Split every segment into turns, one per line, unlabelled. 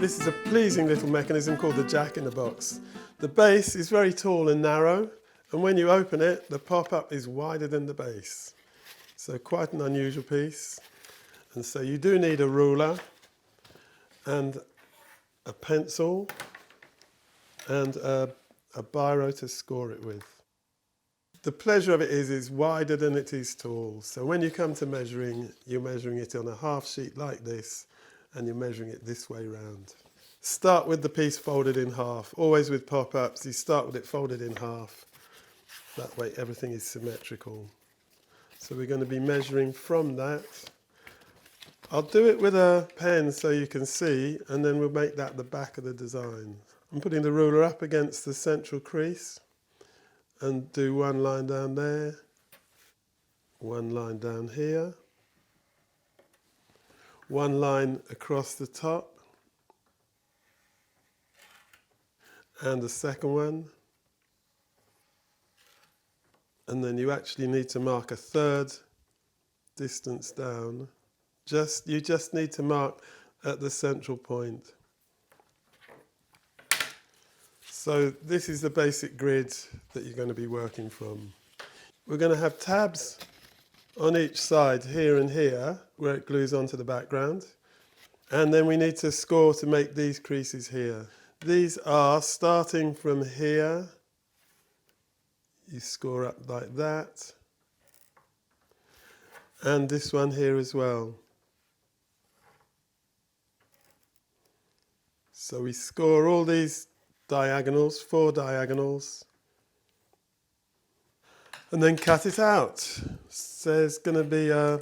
This is a pleasing little mechanism called the jack-in-the-box. The base is very tall and narrow, and when you open it, the pop-up is wider than the base. So quite an unusual piece. And so you do need a ruler and a pencil and a biro to score it with. The pleasure of it is it's wider than it is tall. So when you come to measuring, you're measuring it on a half sheet like this, and you're measuring it this way round. Start with the piece folded in half. Always with pop-ups, you start with it folded in half. That way everything is symmetrical. So we're going to be measuring from that. I'll do it with a pen so you can see, and then we'll make that the back of the design. I'm putting the ruler up against the central crease and do one line down there, one line down here, one line across the top, and the second one. And then you actually need to mark a third distance down. You just need to mark at the central point. So this is the basic grid that you're going to be working from. We're going to have tabs on each side, here and here, where it glues onto the background. And then we need to score to make these creases here. These are starting from here. You score up like that. And this one here as well. So we score all these diagonals, 4 diagonals, and then cut it out. So there's going to be a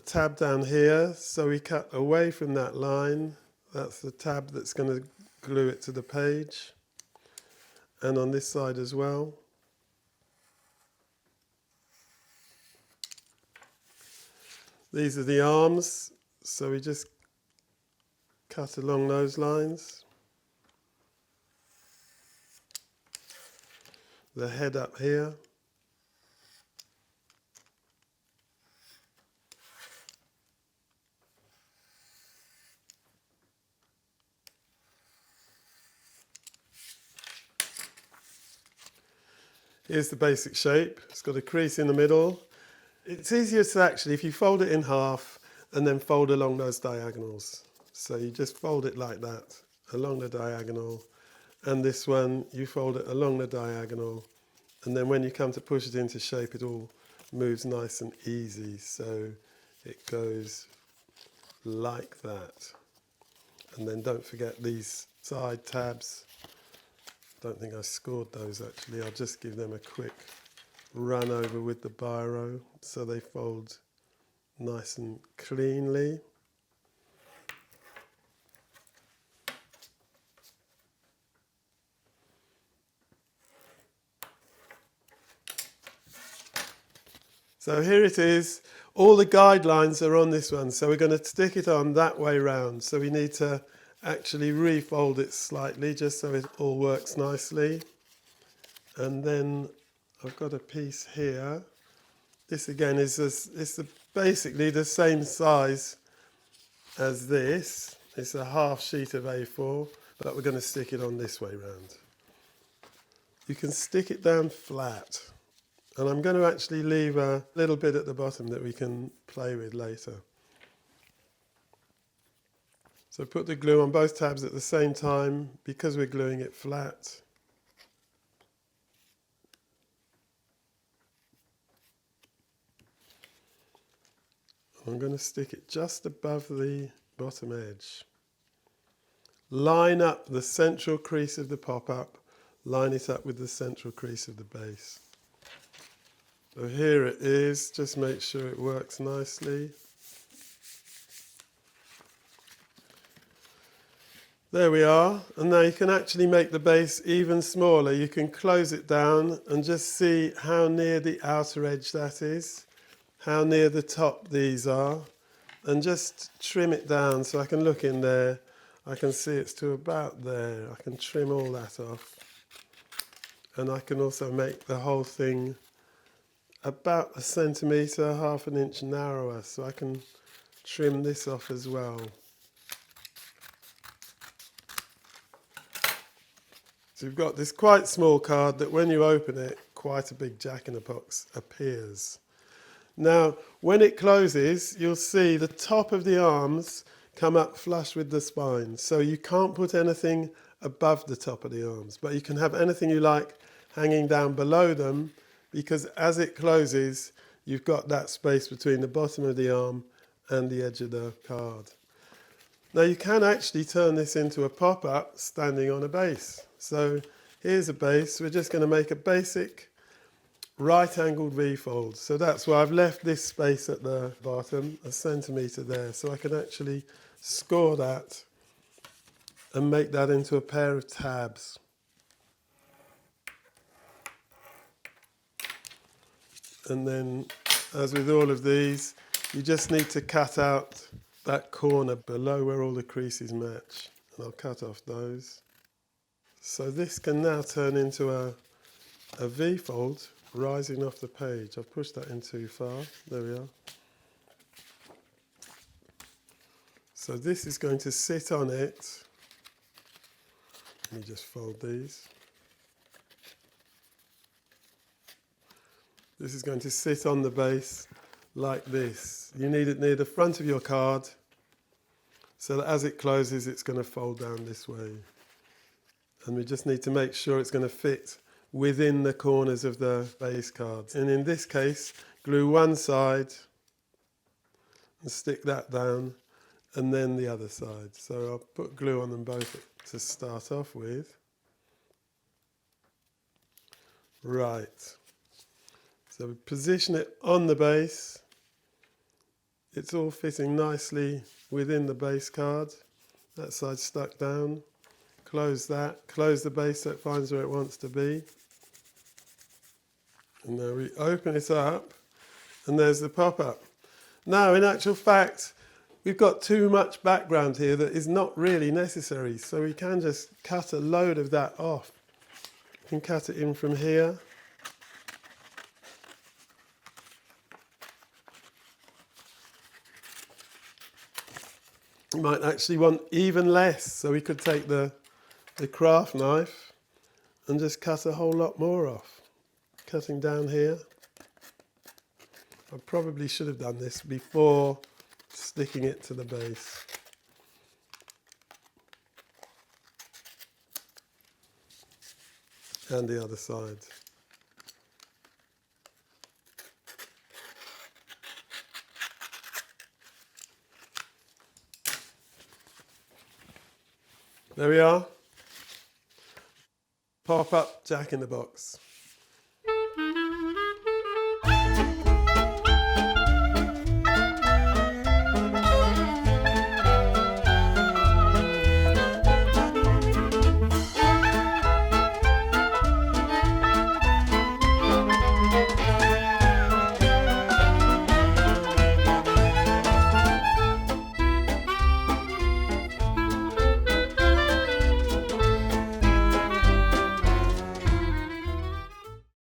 tab down here, so we cut away from that line. That's the tab that's going to glue it to the page, and on this side as well. These are the arms, so we just cut along those lines. The head up here. Here's the basic shape. It's got a crease in the middle. It's easier to actually, if you fold it in half and then fold along those diagonals. So you just fold it like that, along the diagonal. And this one, you fold it along the diagonal. And then when you come to push it into shape, it all moves nice and easy. So it goes like that. And then don't forget these side tabs. Don't think I scored those actually. I'll just give them a quick run over with the biro so they fold nice and cleanly. So here it is. All the guidelines are on this one, so we're going to stick it on that way round. So we need to actually refold it slightly just so it all works nicely. And then I've got a piece here. This again is basically the same size as this. It's a half sheet of A4, but we're going to stick it on this way round. You can stick it down flat. And I'm going to actually leave a little bit at the bottom that we can play with later. So put the glue on both tabs at the same time because we're gluing it flat. I'm going to stick it just above the bottom edge. Line up the central crease of the pop-up, line it up with the central crease of the base. So here it is, just make sure it works nicely. There we are, and now you can actually make the base even smaller. You can close it down and just see how near the outer edge that is, how near the top these are, and just trim it down so I can look in there. I can see it's to about there. I can trim all that off. And I can also make the whole thing about 1 centimetre, half an inch narrower, so I can trim this off as well. So you've got this quite small card that when you open it, quite a big jack-in-the-box appears. Now, when it closes, you'll see the top of the arms come up flush with the spine. So you can't put anything above the top of the arms, but you can have anything you like hanging down below them, because as it closes, you've got that space between the bottom of the arm and the edge of the card. Now you can actually turn this into a pop-up standing on a base. So here's a base. We're just going to make a basic right-angled V-fold. So that's why I've left this space at the bottom, a centimetre there, so I can actually score that and make that into a pair of tabs. And then, as with all of these, you just need to cut out that corner below where all the creases match. And I'll cut off those. So this can now turn into a V-fold rising off the page. I've pushed that in too far. There we are. So this is going to sit on it. Let me just fold these. This is going to sit on the base like this. You need it near the front of your card so that as it closes, it's going to fold down this way. And we just need to make sure it's going to fit within the corners of the base cards. And in this case, glue one side and stick that down, and then the other side. So I'll put glue on them both to start off with. Right. So we position it on the base. It's all fitting nicely within the base card. That side's stuck down. Close that. Close the base so it finds where it wants to be. And now we open it up, and there's the pop-up. Now, in actual fact, we've got too much background here that is not really necessary, so we can just cut a load of that off. We can cut it in from here. You might actually want even less, so we could take the craft knife and just cut a whole lot more off. Cutting down here. I probably should have done this before sticking it to the base. And the other side. There we are. Pop-up jack-in-the-box.